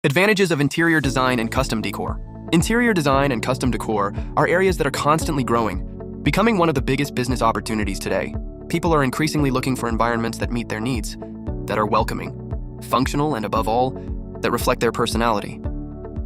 Advantages of interior design and custom decor. Interior design and custom decor are areas that are constantly growing, becoming one of the biggest business opportunities today. People are increasingly looking for environments that meet their needs, that are welcoming, functional, and above all, that reflect their personality.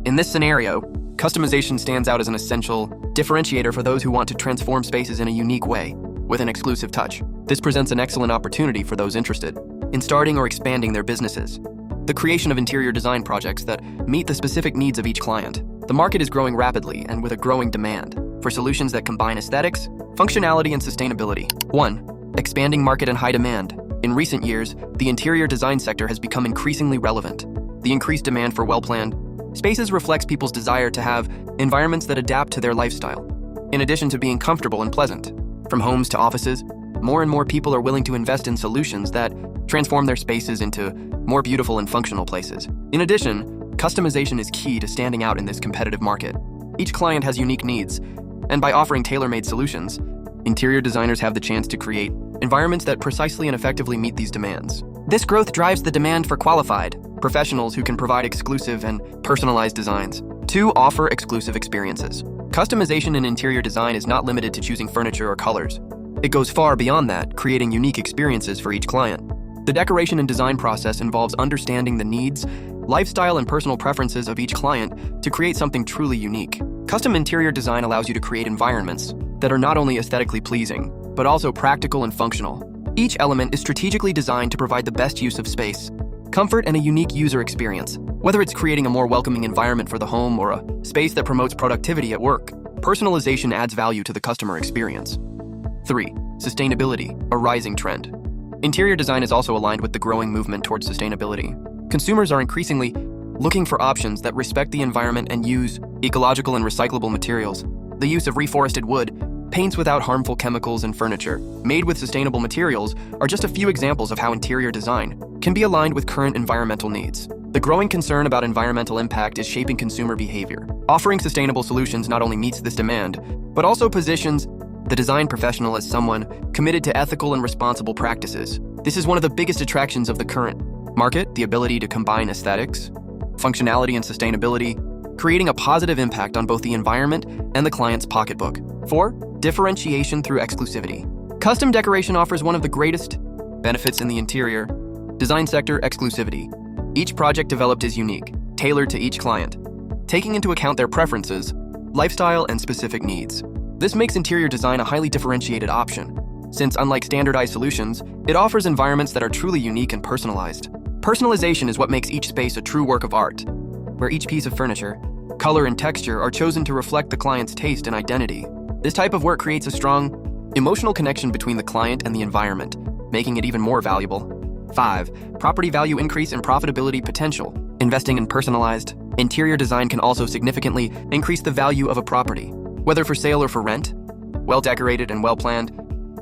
In this scenario, customization stands out as an essential differentiator for those who want to transform spaces in a unique way, with an exclusive touch. This presents an excellent opportunity for those interested in starting or expanding their businesses. The creation of interior design projects that meet the specific needs of each client. The market is growing rapidly and with a growing demand for solutions that combine aesthetics, functionality, and sustainability. 1. Expanding market and high demand. In recent years, the interior design sector has become increasingly relevant. The increased demand for well-planned spaces reflects people's desire to have environments that adapt to their lifestyle. In addition to being comfortable and pleasant, from homes to offices, more and more people are willing to invest in solutions that transform their spaces into more beautiful and functional places. In addition, customization is key to standing out in this competitive market. Each client has unique needs, and by offering tailor-made solutions, interior designers have the chance to create environments that precisely and effectively meet these demands. This growth drives the demand for qualified professionals who can provide exclusive and personalized designs. 2. Offer exclusive experiences. Customization in interior design is not limited to choosing furniture or colors. It goes far beyond that, creating unique experiences for each client. The decoration and design process involves understanding the needs, lifestyle, and personal preferences of each client to create something truly unique. Custom interior design allows you to create environments that are not only aesthetically pleasing, but also practical and functional. Each element is strategically designed to provide the best use of space, comfort, and a unique user experience. Whether it's creating a more welcoming environment for the home or a space that promotes productivity at work, personalization adds value to the customer experience. 3. Sustainability, a rising trend. Interior design is also aligned with the growing movement towards sustainability. Consumers are increasingly looking for options that respect the environment and use ecological and recyclable materials. The use of reforested wood, paints without harmful chemicals, and furniture made with sustainable materials are just a few examples of how interior design can be aligned with current environmental needs. The growing concern about environmental impact is shaping consumer behavior. Offering sustainable solutions not only meets this demand, but also positions the design professional as someone committed to ethical and responsible practices. This is one of the biggest attractions of the current market, the ability to combine aesthetics, functionality, and sustainability, creating a positive impact on both the environment and the client's pocketbook. 4. Differentiation through exclusivity. Custom decoration offers one of the greatest benefits in the interior design sector: exclusivity. Each project developed is unique, tailored to each client, taking into account their preferences, lifestyle, and specific needs. This makes interior design a highly differentiated option, since unlike standardized solutions, it offers environments that are truly unique and personalized. Personalization is what makes each space a true work of art, where each piece of furniture, color, and texture are chosen to reflect the client's taste and identity. This type of work creates a strong emotional connection between the client and the environment, making it even more valuable. 5. Property value increase and profitability potential. Investing in personalized interior design can also significantly increase the value of a property. Whether for sale or for rent, well-decorated and well-planned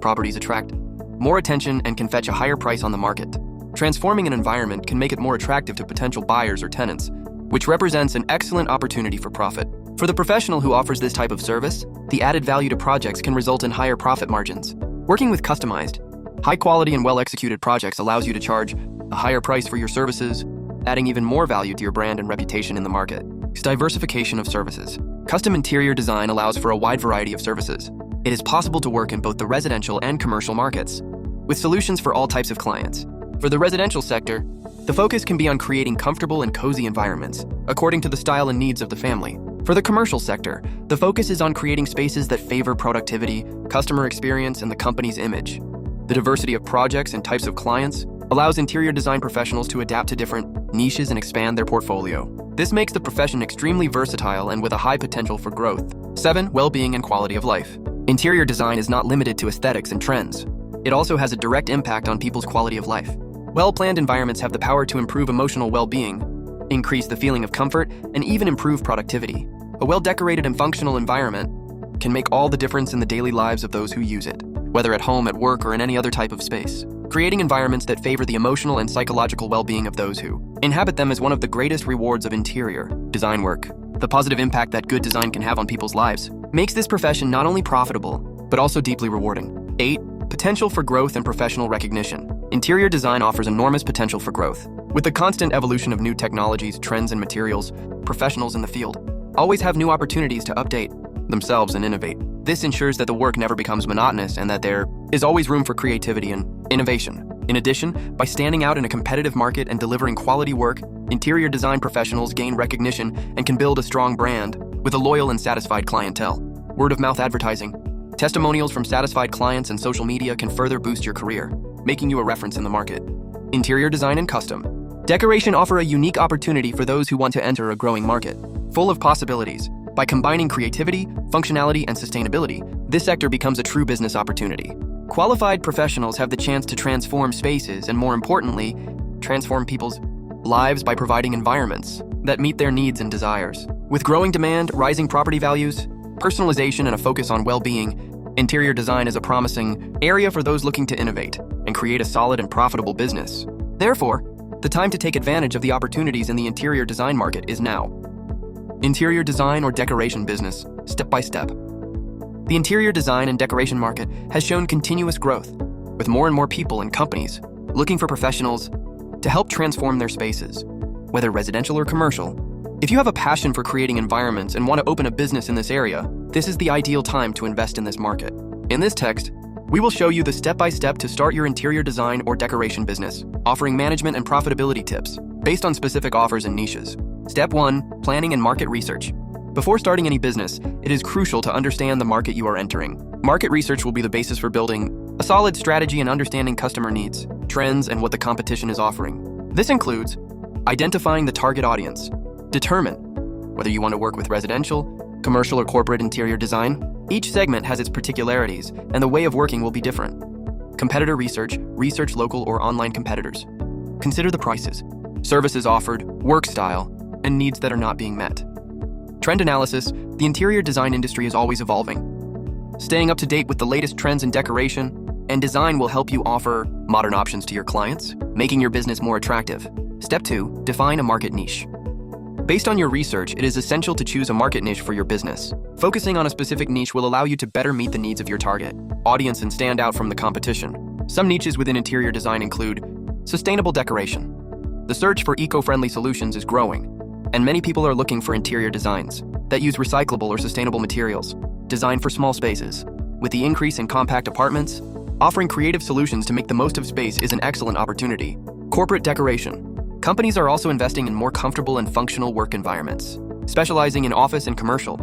properties attract more attention and can fetch a higher price on the market. Transforming an environment can make it more attractive to potential buyers or tenants, which represents an excellent opportunity for profit. For the professional who offers this type of service, the added value to projects can result in higher profit margins. Working with customized, high-quality, and well-executed projects allows you to charge a higher price for your services, adding even more value to your brand and reputation in the market. Diversification of services. Custom interior design allows for a wide variety of services. It is possible to work in both the residential and commercial markets, with solutions for all types of clients. For the residential sector, the focus can be on creating comfortable and cozy environments, according to the style and needs of the family. For the commercial sector, the focus is on creating spaces that favor productivity, customer experience, and the company's image. The diversity of projects and types of clients allows interior design professionals to adapt to different niches and expand their portfolio. This makes the profession extremely versatile and with a high potential for growth. 7. Well-being and quality of life. Interior design is not limited to aesthetics and trends. It also has a direct impact on people's quality of life. Well-planned environments have the power to improve emotional well-being, increase the feeling of comfort, and even improve productivity. A well-decorated and functional environment can make all the difference in the daily lives of those who use it, whether at home, at work, or in any other type of space. Creating environments that favor the emotional and psychological well-being of those who inhabit them is one of the greatest rewards of interior design work. The positive impact that good design can have on people's lives makes this profession not only profitable, but also deeply rewarding. 8. Potential for growth and professional recognition. Interior design offers enormous potential for growth. With the constant evolution of new technologies, trends, and materials, professionals in the field always have new opportunities to update themselves and innovate. This ensures that the work never becomes monotonous and that there is always room for creativity and innovation. In addition, by standing out in a competitive market and delivering quality work, interior design professionals gain recognition and can build a strong brand with a loyal and satisfied clientele. Word-of-mouth advertising, testimonials from satisfied clients, and social media can further boost your career, making you a reference in the market. Interior design and custom decoration offer a unique opportunity for those who want to enter a growing market, full of possibilities. By combining creativity, functionality, and sustainability, this sector becomes a true business opportunity. Qualified professionals have the chance to transform spaces and, more importantly, transform people's lives by providing environments that meet their needs and desires. With growing demand, rising property values, personalization, and a focus on well-being, interior design is a promising area for those looking to innovate and create a solid and profitable business. Therefore, the time to take advantage of the opportunities in the interior design market is now. Interior design or decoration business, step by step. The interior design and decoration market has shown continuous growth, with more and more people and companies looking for professionals to help transform their spaces, whether residential or commercial. If you have a passion for creating environments and want to open a business in this area, this is the ideal time to invest in this market. In this text, we will show you the step-by-step to start your interior design or decoration business, offering management and profitability tips based on specific offers and niches. Step 1. Planning and market research. Before starting any business, it is crucial to understand the market you are entering. Market research will be the basis for building a solid strategy and understanding customer needs, trends, and what the competition is offering. This includes identifying the target audience. Determine whether you want to work with residential, commercial, or corporate interior design. Each segment has its particularities, and the way of working will be different. Competitor research. Research local or online competitors. Consider the prices, services offered, work style, and needs that are not being met. Trend analysis. The interior design industry is always evolving. Staying up to date with the latest trends in decoration and design will help you offer modern options to your clients, making your business more attractive. Step 2. Define a market niche. Based on your research, it is essential to choose a market niche for your business. Focusing on a specific niche will allow you to better meet the needs of your target audience and stand out from the competition. Some niches within interior design include sustainable decoration. The search for eco-friendly solutions is growing, and many people are looking for interior designs that use recyclable or sustainable materials, designed for small spaces. With the increase in compact apartments, offering creative solutions to make the most of space is an excellent opportunity. Corporate decoration. Companies are also investing in more comfortable and functional work environments, specializing in office and commercial.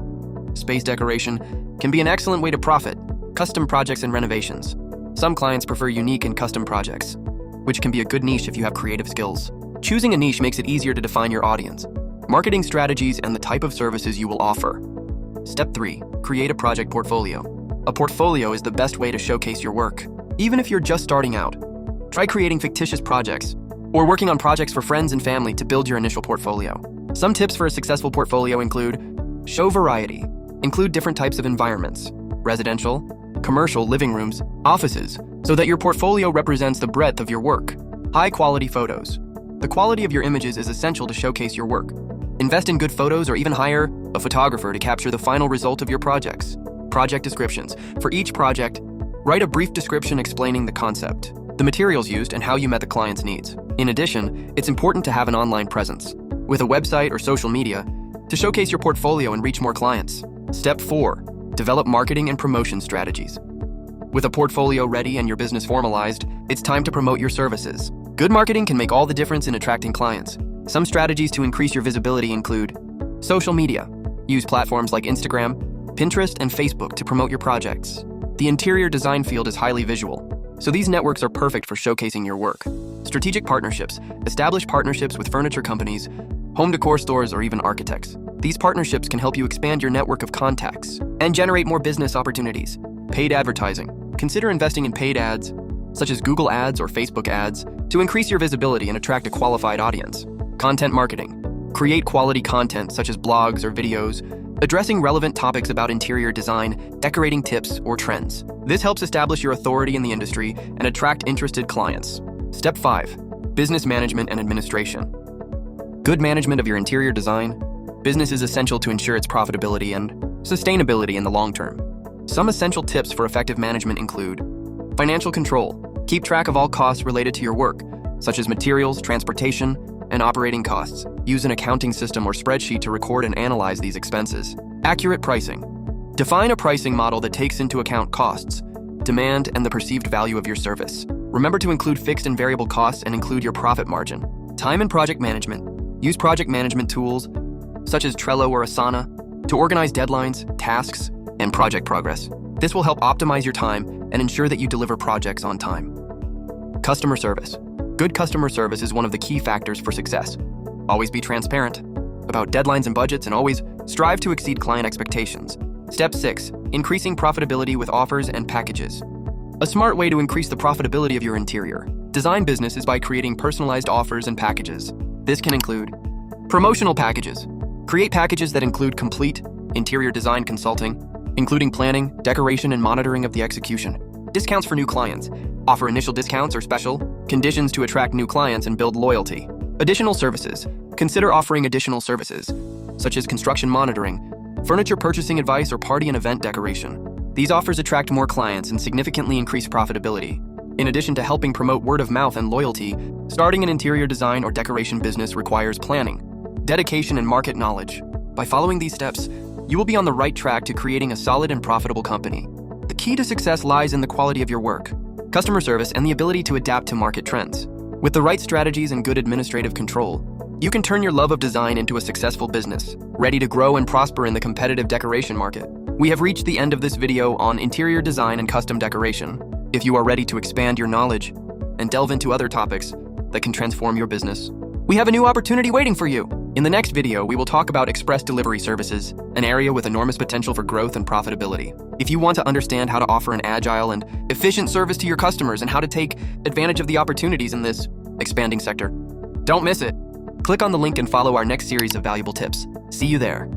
Space decoration can be an excellent way to profit. Custom projects and renovations. Some clients prefer unique and custom projects, which can be a good niche if you have creative skills. Choosing a niche makes it easier to define your audience, marketing strategies, and the type of services you will offer. Step 3. Create a project portfolio. A portfolio is the best way to showcase your work. Even if you're just starting out, try creating fictitious projects or working on projects for friends and family to build your initial portfolio. Some tips for a successful portfolio include: show variety. Include different types of environments, residential, commercial, living rooms, offices, so that your portfolio represents the breadth of your work. High-quality photos. The quality of your images is essential to showcase your work. Invest in good photos or even hire a photographer to capture the final result of your projects. Project descriptions. For each project, write a brief description explaining the concept, the materials used, and how you met the client's needs. In addition, it's important to have an online presence, with a website or social media, to showcase your portfolio and reach more clients. Step 4. Develop marketing and promotion strategies. With a portfolio ready and your business formalized, it's time to promote your services. Good marketing can make all the difference in attracting clients. Some strategies to increase your visibility include social media. Use platforms like Instagram, Pinterest, and Facebook to promote your projects. The interior design field is highly visual, so these networks are perfect for showcasing your work. Strategic partnerships. Establish partnerships with furniture companies, home decor stores, or even architects. These partnerships can help you expand your network of contacts and generate more business opportunities. Paid advertising. Consider investing in paid ads, such as Google Ads or Facebook ads, to increase your visibility and attract a qualified audience. Content marketing. Create quality content such as blogs or videos, addressing relevant topics about interior design, decorating tips, or trends. This helps establish your authority in the industry and attract interested clients. Step 5. Business management and administration. Good management of your interior design business is essential to ensure its profitability and sustainability in the long term. Some essential tips for effective management include financial control. Keep track of all costs related to your work, such as materials, transportation, and operating costs. Use an accounting system or spreadsheet to record and analyze these expenses. Accurate pricing. Define a pricing model that takes into account costs, demand, and the perceived value of your service. Remember to include fixed and variable costs and include your profit margin. Time and project management. Use project management tools, such as Trello or Asana, to organize deadlines, tasks, and project progress. This will help optimize your time and ensure that you deliver projects on time. Customer service. Good customer service is one of the key factors for success. Always be transparent about deadlines and budgets, and always strive to exceed client expectations. Step 6. Increasing profitability with offers and packages. A smart way to increase the profitability of your interior design business is by creating personalized offers and packages. This can include promotional packages. Create packages that include complete interior design consulting, including planning, decoration, and monitoring of the execution. Discounts for new clients. Offer initial discounts or special conditions to attract new clients and build loyalty. Additional services. Consider offering additional services, such as construction monitoring, furniture purchasing advice, or party and event decoration. These offers attract more clients and significantly increase profitability. In addition to helping promote word of mouth and loyalty, starting an interior design or decoration business requires planning, dedication, and market knowledge. By following these steps, you will be on the right track to creating a solid and profitable company. The key to success lies in the quality of your work, customer service, and the ability to adapt to market trends. With the right strategies and good administrative control, you can turn your love of design into a successful business, ready to grow and prosper in the competitive decoration market. We have reached the end of this video on interior design and custom decoration. If you are ready to expand your knowledge and delve into other topics that can transform your business, we have a new opportunity waiting for you. In the next video, we will talk about express delivery services, an area with enormous potential for growth and profitability. If you want to understand how to offer an agile and efficient service to your customers and how to take advantage of the opportunities in this expanding sector, don't miss it. Click on the link and follow our next series of valuable tips. See you there.